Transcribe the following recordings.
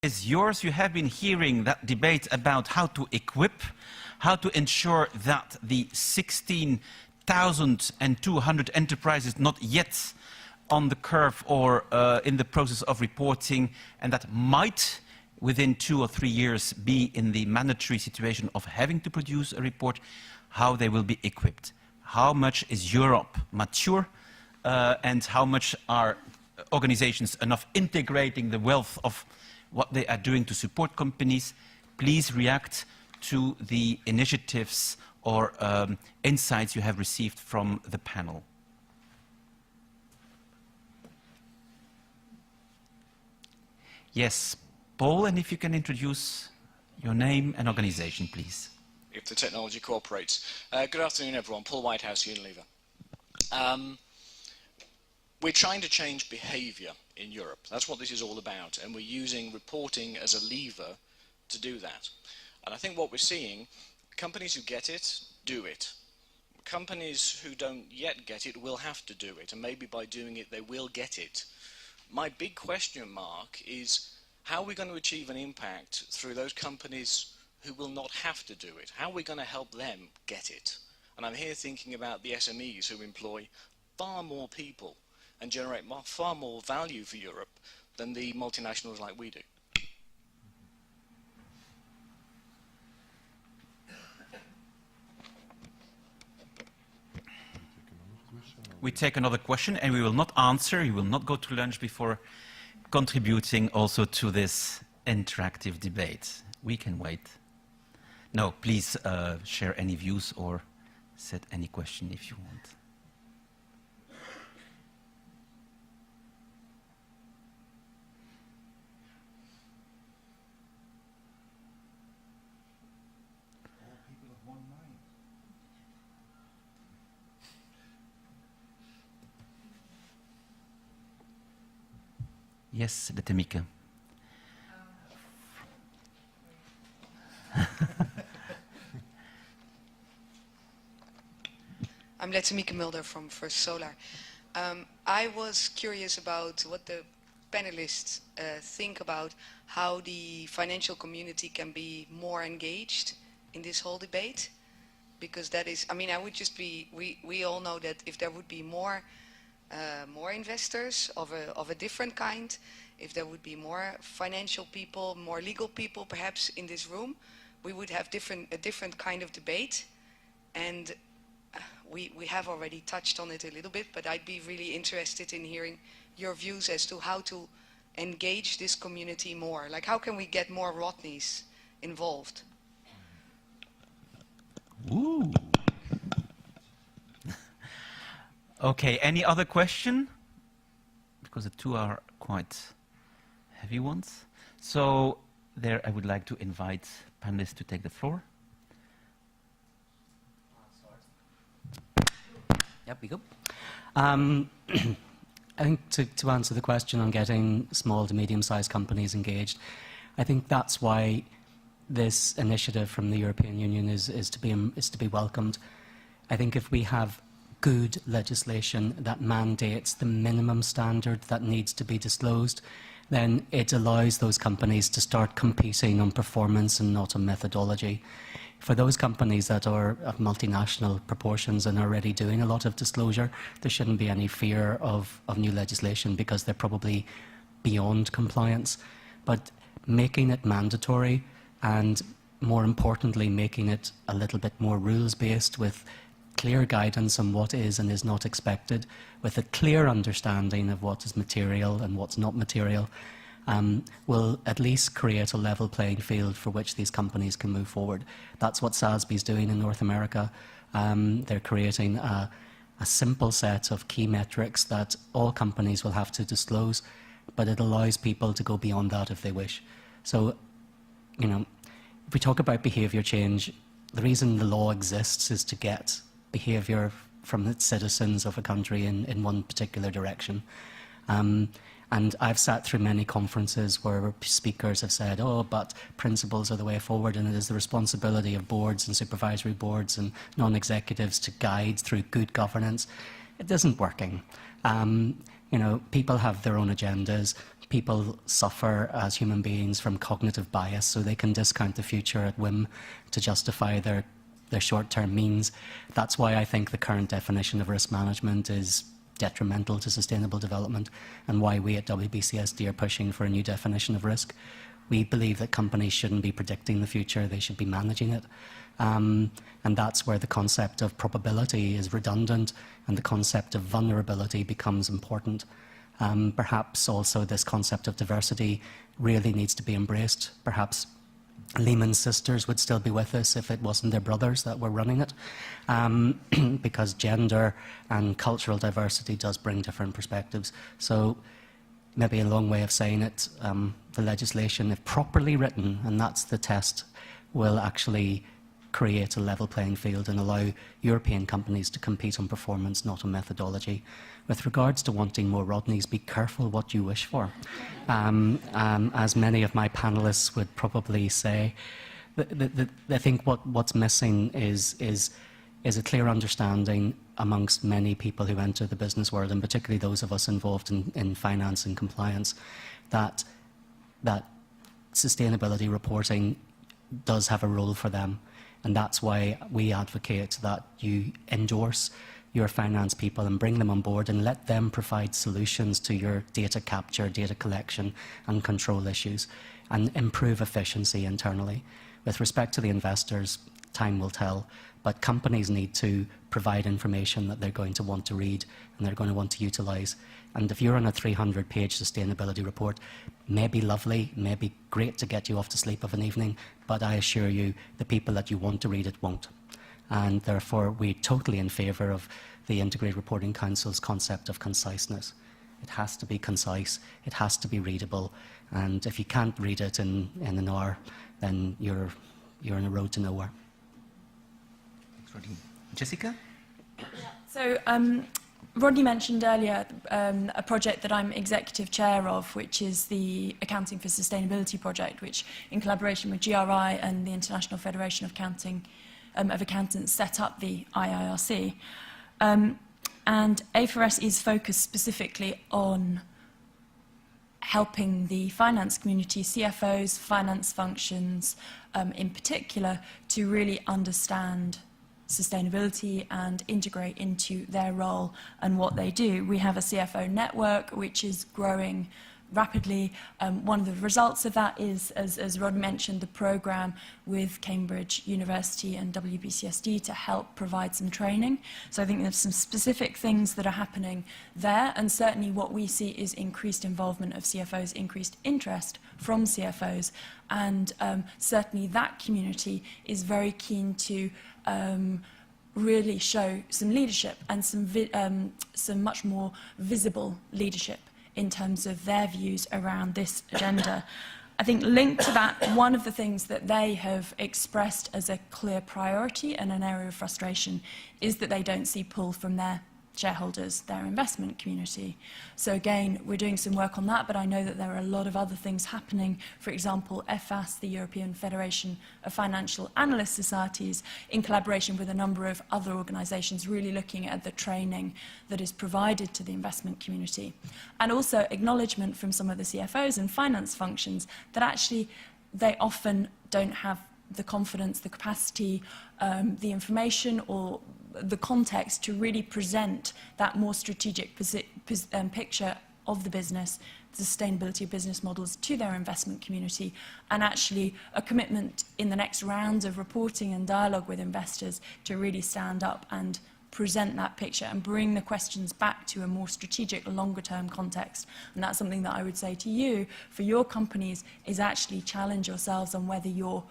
is yours. You have been hearing that debate about how to equip, how to ensure that the 16,200 enterprises not yet on the curve or in the process of reporting, and that might within 2 or 3 years be in the mandatory situation of having to produce a report, how they will be equipped. How much is Europe mature and how much are organizations enough integrating the wealth of what they are doing to support companies? Please react to the initiatives or insights you have received from the panel. Yes, Paul, and if you can introduce your name and organization, please. If the technology cooperates. Good afternoon, everyone. Paul Whitehouse, Unilever. We're trying to change behavior in Europe. That's what this is all about, and we're using reporting as a lever to do that. And I think what we're seeing, companies who get it, do it. Companies who don't yet get it will have to do it, and maybe by doing it, they will get it. My big question mark is, how are we going to achieve an impact through those companies who will not have to do it? How are we going to help them get it? And I'm here thinking about the SMEs who employ far more people and generate far more value for Europe than the multinationals like we do. We take another question, and we will not answer. You will not go to lunch before contributing also to this interactive debate. We can wait. No, please share any views or set any question if you want. All people of one mind. Yes, Noterdaeme. I'm Noterdaeme Mulder from First Solar. I was curious about what the panelists think about how the financial community can be more engaged in this whole debate, because that is, I mean, I would just be, we all know that if there would be more investors of a different kind, if there would be more financial people, more legal people perhaps in this room, we would have a different kind of debate. And we have already touched on it a little bit, but I'd be really interested in hearing your views as to how to engage this community more. Like, how can we get more Rodneys involved? Ooh. Okay, any other question? Because the two are quite heavy ones. So there I would like to invite panelists to take the floor. Yep, we go. I think to answer the question on getting small to medium-sized companies engaged, I think that's why this initiative from the European Union is to be welcomed. I think if we have good legislation that mandates the minimum standard that needs to be disclosed, then it allows those companies to start competing on performance and not on methodology. For those companies that are of multinational proportions and are already doing a lot of disclosure, there shouldn't be any fear of new legislation because they're probably beyond compliance. But making it mandatory and, more importantly, making it a little bit more rules-based with clear guidance on what is and is not expected, with a clear understanding of what is material and what's not material, will at least create a level playing field for which these companies can move forward. That's what SASB is doing in North America. They're creating a simple set of key metrics that all companies will have to disclose, but it allows people to go beyond that if they wish. So, you know, if we talk about behaviour change, the reason the law exists is to get behaviour from its citizens of a country in one particular direction. And I've sat through many conferences where speakers have said, oh, but principles are the way forward, and it is the responsibility of boards and supervisory boards and non-executives to guide through good governance. It isn't working. You You know, people have their own agendas. People suffer as human beings from cognitive bias, so they can discount the future at whim to justify their short-term means. That's why I think the current definition of risk management is detrimental to sustainable development, and why we at WBCSD are pushing for a new definition of risk. We believe that companies shouldn't be predicting the future, they should be managing it. And that's where the concept of probability is redundant and the concept of vulnerability becomes important. Perhaps also this concept of diversity really needs to be embraced. Perhaps Lehman's sisters would still be with us if it wasn't their brothers that were running it, because gender and cultural diversity does bring different perspectives. So maybe a long way of saying it, the legislation, if properly written, and that's the test, will actually create a level playing field and allow European companies to compete on performance, not on methodology. With regards to wanting more Rodneys, be careful what you wish for. As many of my panelists would probably say, I think what's missing is a clear understanding amongst many people who enter the business world, and particularly those of us involved in finance and compliance, that sustainability reporting does have a role for them. And that's why we advocate that you endorse your finance people and bring them on board and let them provide solutions to your data capture, data collection and control issues, and improve efficiency internally. With respect to the investors, time will tell, but companies need to provide information that they're going to want to read and they're going to want to utilise. And if you're on a 300-page sustainability report, may be lovely, may be great to get you off to sleep of an evening, but I assure you, the people that you want to read it won't. And therefore, we're totally in favour of the Integrated Reporting Council's concept of conciseness. It has to be concise, it has to be readable, and if you can't read it in an hour, then you're on a road to nowhere. Thanks, Rodney. Jessica? So, Rodney mentioned earlier a project that I'm executive chair of, which is the Accounting for Sustainability project, which, in collaboration with GRI and the International Federation of Accountants, set up the IIRC. And A4S is focused specifically on helping the finance community, CFOs, finance functions in particular, to really understand sustainability and integrate into their role and what they do. We have a CFO network which is growing rapidly. One of the results of that is, as Rod mentioned, the programme with Cambridge University and WBCSD to help provide some training. So I think there's some specific things that are happening there, and certainly what we see is increased involvement of CFOs, increased interest from CFOs, and certainly that community is very keen to really show some leadership and some much more visible leadership in terms of their views around this agenda. I think linked to that, one of the things that they have expressed as a clear priority and an area of frustration is that they don't see pull from their shareholders, their investment community. So again, we're doing some work on that, but I know that there are a lot of other things happening. For example, FAS, the European Federation of Financial Analyst Societies, in collaboration with a number of other organisations, really looking at the training that is provided to the investment community. And also acknowledgement from some of the CFOs and finance functions that actually they often don't have the confidence, the capacity, the information or the context to really present that more strategic picture of the business, the sustainability of business models to their investment community, and actually a commitment in the next rounds of reporting and dialogue with investors to really stand up and present that picture and bring the questions back to a more strategic, longer-term context. And that's something that I would say to you, for your companies, is actually challenge yourselves on whether you're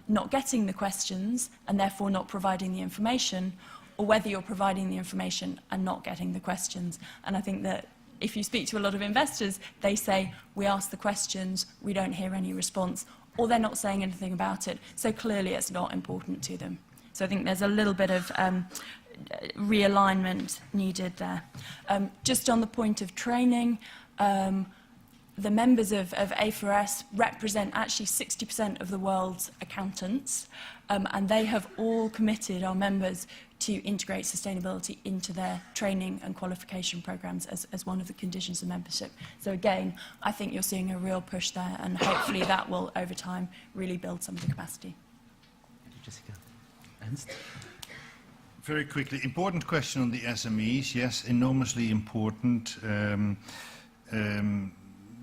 not getting the questions and therefore not providing the information, or whether you're providing the information and not getting the questions. And I think that if you speak to a lot of investors, they say, we ask the questions, we don't hear any response, or they're not saying anything about it. So clearly it's not important to them. So I think there's a little bit of realignment needed there. Just on the point of training, the members of A4S represent actually 60% of the world's accountants, and they have all committed, our members, to integrate sustainability into their training and qualification programs as one of the conditions of membership. So again, I think you're seeing a real push there, and hopefully that will, over time, really build some of the capacity. Thank you, Jessica. Ernst? Very quickly, important question on the SMEs. Yes, enormously important.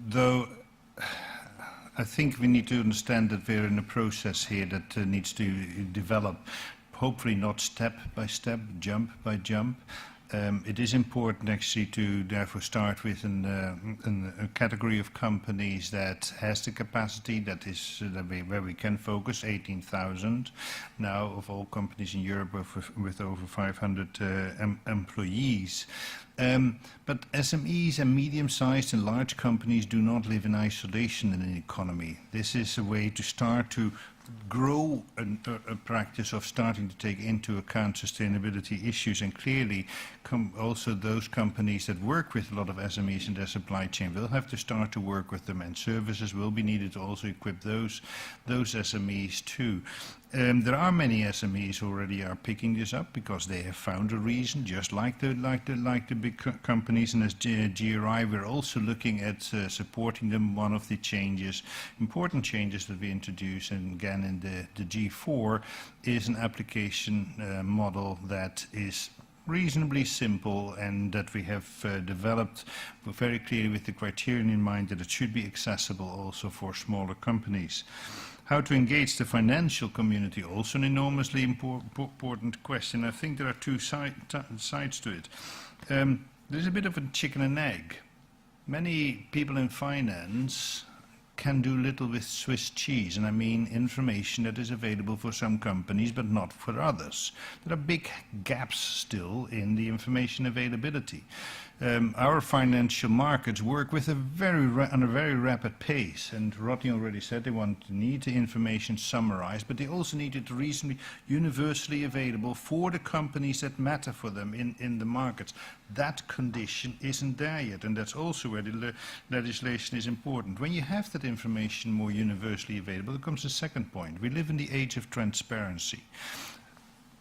Though I think we need to understand that we're in a process here that needs to develop, hopefully not step by step, jump by jump. It is important actually to therefore start with a category of companies that has the capacity, that is where we can focus, 18,000 now of all companies in Europe with over 500 employees. But SMEs and medium-sized and large companies do not live in isolation in an economy. This is a way to start to grow a practice of starting to take into account sustainability issues, and clearly also those companies that work with a lot of SMEs in their supply chain will have to start to work with them, and services will be needed to also equip those SMEs too. There are many SMEs already are picking this up because they have found a reason, just like the big companies. And as GRI, we're also looking at supporting them. One of the important changes that we introduce, and again in the G4, is an application model that is reasonably simple and that we have developed very clearly with the criterion in mind that it should be accessible also for smaller companies. How to engage the financial community, also an enormously important question. I think there are two sides to it. There's a bit of a chicken and egg. Many people in finance can do little with Swiss cheese, and I mean information that is available for some companies but not for others. There are big gaps still in the information availability. Our financial markets work with on a very rapid pace, and Rodney already said they need the information summarized, but they also need it reasonably universally available for the companies that matter for them in the markets. That condition isn't there yet, and that's also where the legislation is important. When you have that information more universally available, there comes the second point. We live in the age of transparency.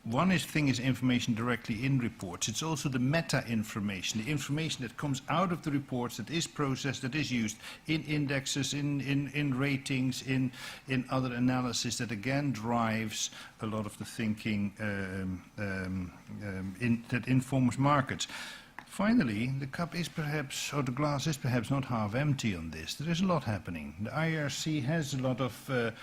One thing is information directly in reports. It's also the meta-information, the information that comes out of the reports, that is processed, that is used in indexes, in ratings, in other analysis, that again drives a lot of the thinking that informs markets. Finally, the cup is perhaps, or the glass is perhaps not half empty on this. There is a lot happening. The IRC has a lot of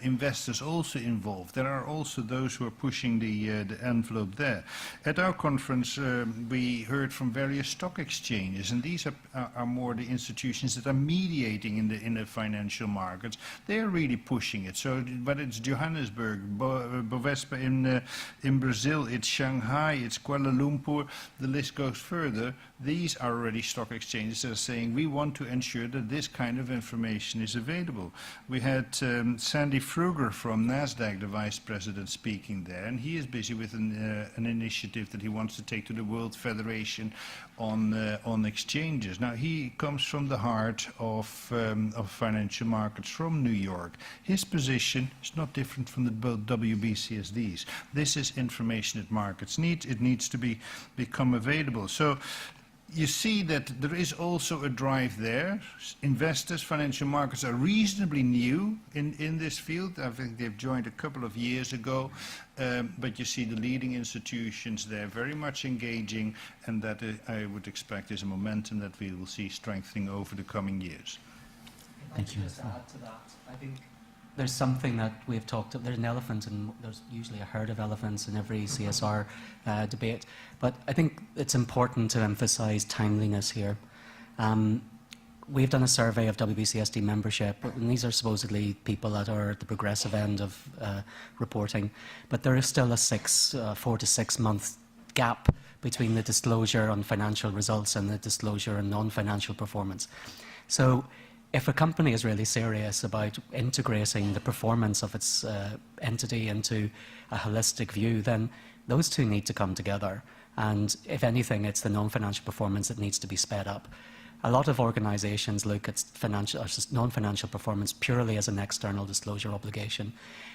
investors also involved. There are also those who are pushing the envelope there. At our conference, we heard from various stock exchanges, and these are more the institutions that are mediating in the financial markets. They are really pushing it. So, whether it's Johannesburg, Bovespa in Brazil, it's Shanghai, it's Kuala Lumpur, the list goes further. These are already stock exchanges that are saying we want to ensure that this kind of information is available. We had Sandy Fruger from NASDAQ, the vice president, speaking there, and he is busy with an initiative that he wants to take to the World Federation on exchanges. Now, he comes from the heart of financial markets, from New York. His position is not different from the WBCSD's. This is information that markets need. It needs to become available. So you see that there is also a drive there. Investors, financial markets are reasonably new in this field. I think they've joined a couple of years ago, but you see the leading institutions there very much engaging, and that I would expect is a momentum that we will see strengthening over the coming years. Thank you. Just to add to that, I think there's something that we've talked about. There's an elephant, and there's usually a herd of elephants in every CSR debate. But I think it's important to emphasize timeliness here. We've done a survey of WBCSD membership, and these are supposedly people that are at the progressive end of reporting. But there is still a 4 to 6 month gap between the disclosure on financial results and the disclosure on non-financial performance. So if a company is really serious about integrating the performance of its entity into a holistic view, then those two need to come together. And if anything, it's the non-financial performance that needs to be sped up. a lot of organizations look at financial or non-financial performance purely as an external disclosure obligation.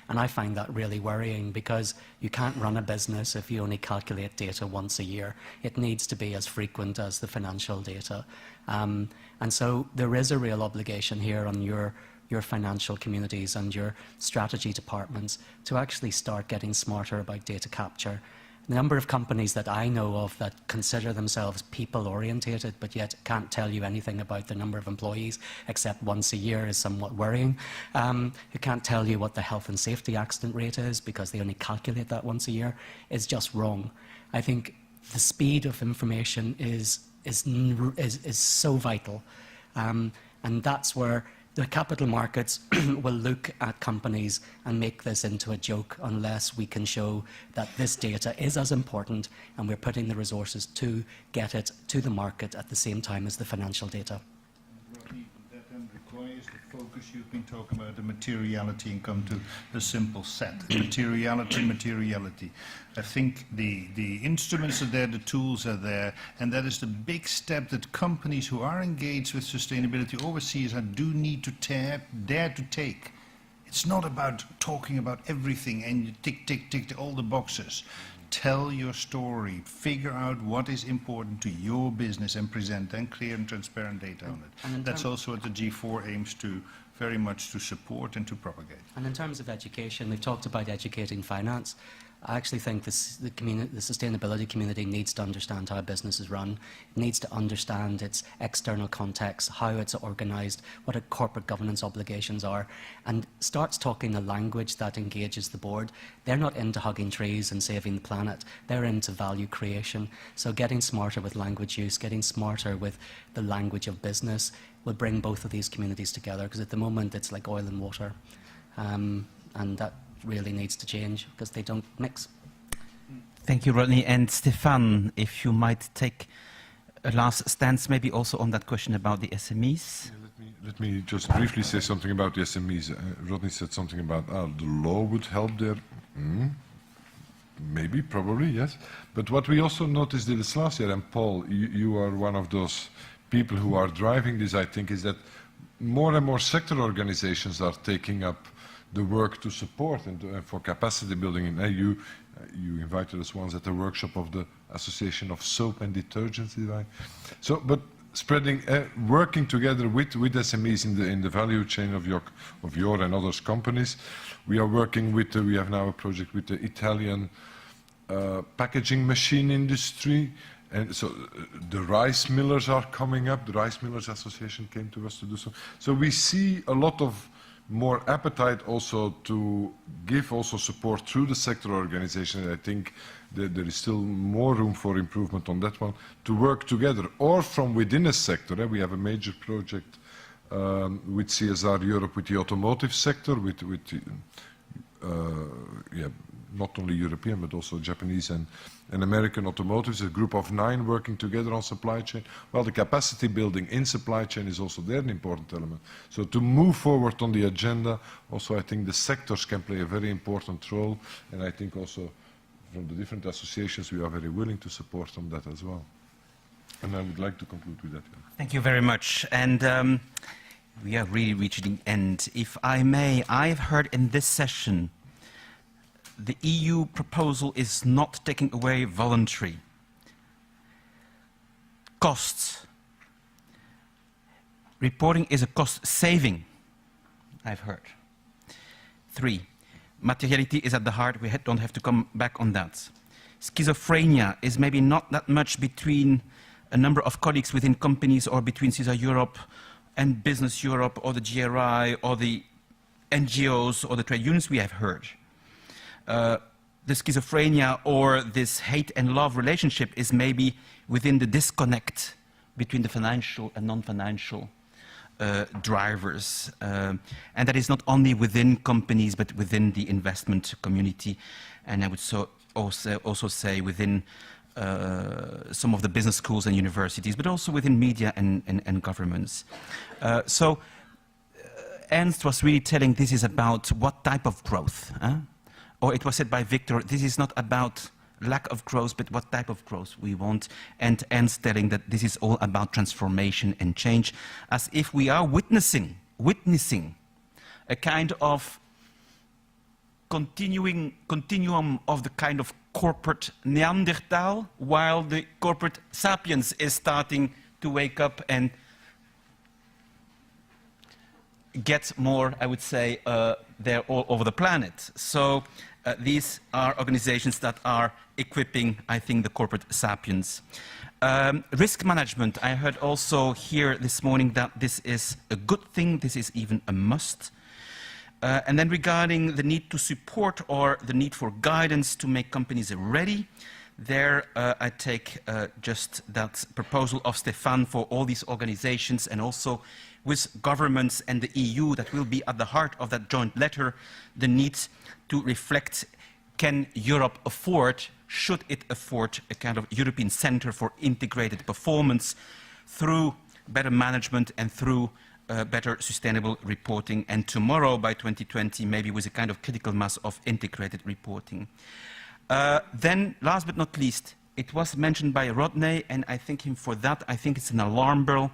And I find that really worrying, because you can't run a business if you only calculate data once a year. It needs to be as frequent as the financial data. And so there is a real obligation here on your financial communities and your strategy departments to actually start getting smarter about data capture. The number of companies that I know of that consider themselves people-orientated but yet can't tell you anything about the number of employees except once a year is somewhat worrying. Who can't tell you what the health and safety accident rate is because they only calculate that once a year is just wrong. I think the speed of information is so vital, and that's where the capital markets will look at companies and make this into a joke unless we can show that this data is as important and we're putting the resources to get it to the market at the same time as the financial data. That then requires the focus you've been talking about, the materiality, and come to a simple set. Materiality. I think the instruments are there, the tools are there, and that is the big step that companies who are engaged with sustainability overseas do need to dare to take. It's not about talking about everything and you tick all the boxes. Tell your story, figure out what is important to your business and present then clear and transparent data on it. And that's also what the G4 aims to very much to support and to propagate. And in terms of education, we've talked about educating finance. I actually think the sustainability community needs to understand how a business is run. It needs to understand its external context, how it's organised, what its corporate governance obligations are, and starts talking the language that engages the board. They're not into hugging trees and saving the planet. They're into value creation. So getting smarter with language use, getting smarter with the language of business will bring both of these communities together, because at the moment it's like oil and water. And that really needs to change because they don't mix. Thank you, Rodney. And Stefan, if you might take a last stance maybe also on that question about the SMEs. Yeah, let me just briefly say something about the SMEs. Rodney said something about the law would help there. Maybe, probably, yes. But what we also noticed this last year, and Paul, you are one of those people who are driving this, I think, is that more and more sector organizations are taking up the work to support and for capacity building. And you invited us once at the workshop of the Association of Soap and Detergents. So, but spreading, working together with SMEs in the value chain of your and others companies. We are working with, we have now a project with the Italian packaging machine industry. And so the rice millers are coming up. The Rice Millers Association came to us to do so. So we see a lot of more appetite also to give also support through the sector organization. I think that there is still more room for improvement on that one, to work together or from within a sector. We have a major project with CSR Europe with the automotive sector, with not only European but also Japanese and American automotives, a group of 9 working together on supply chain. Well, the capacity building in supply chain is also there an important element. So to move forward on the agenda, also I think the sectors can play a very important role, and I think also from the different associations we are very willing to support on that as well. And I would like to conclude with that. Yeah. Thank you very much. And we are really reaching the end. If I may, I've heard in this session the EU proposal is not taking away voluntary costs. Reporting is a cost saving, I've heard. 3, materiality is at the heart. We don't have to come back on that. Schizophrenia is maybe not that much between a number of colleagues within companies or between CISA Europe and Business Europe or the GRI or the NGOs or the trade unions we have heard. The schizophrenia or this hate and love relationship is maybe within the disconnect between the financial and non-financial drivers. And that is not only within companies, but within the investment community. And I would also say within some of the business schools and universities, but also within media and governments. So Ernst was really telling this is about what type of growth. Or it was said by Victor, this is not about lack of growth, but what type of growth we want, and ends telling that this is all about transformation and change, as if we are witnessing a kind of continuum of the kind of corporate Neanderthal, while the corporate sapiens is starting to wake up and get more, I would say, there all over the planet. So these are organizations that are equipping, I think, the corporate sapiens. Risk management, I heard also here this morning that this is a good thing, this is even a must. And then regarding the need to support or the need for guidance to make companies ready, there I take just that proposal of Stefan for all these organizations and also with governments and the EU that will be at the heart of that joint letter, the need to reflect, can Europe afford, should it afford a kind of European Center for Integrated Performance through better management and through better sustainable reporting, and tomorrow by 2020 maybe with a kind of critical mass of integrated reporting. Then last but not least, it was mentioned by Rodney, and I thank him for that. I think it's an alarm bell.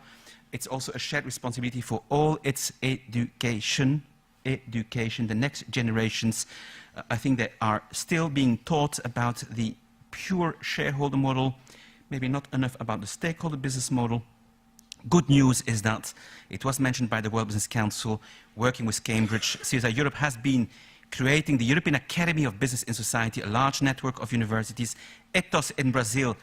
It's also a shared responsibility for all its education, the next generations. I think they are still being taught about the pure shareholder model, maybe not enough about the stakeholder business model. Good news is that it was mentioned by the World Business Council, working with Cambridge. CSI Europe has been creating the European Academy of Business and Society, a large network of universities. Ethos in Brazil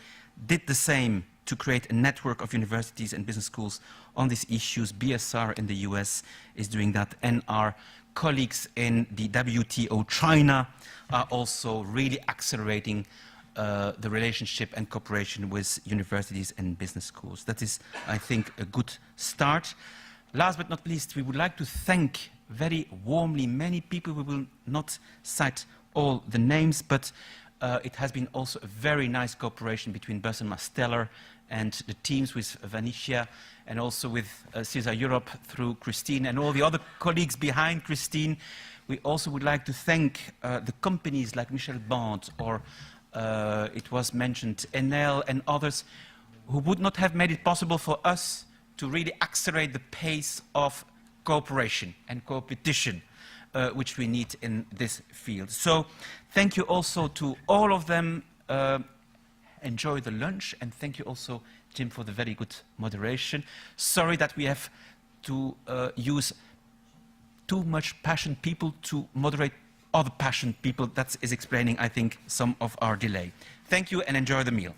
did the same to create a network of universities and business schools on these issues. BSR in the US is doing that, and our colleagues in the WTO China are also really accelerating the relationship and cooperation with universities and business schools. That is, I think, a good start. Last but not least, we would like to thank very warmly many people. We will not cite all the names, but it has been also a very nice cooperation between Bus and Masteller and the teams with Vanitia, and also with CSI Europe through Christine and all the other colleagues behind Christine. We also would like to thank the companies like Michel Band or it was mentioned, Enel and others, who would not have made it possible for us to really accelerate the pace of cooperation and competition which we need in this field. So thank you also to all of them. Enjoy the lunch, and thank you also, Jim, for the very good moderation. Sorry that we have to use too much passionate people to moderate other passionate people. That is explaining, I think, some of our delay. Thank you and enjoy the meal.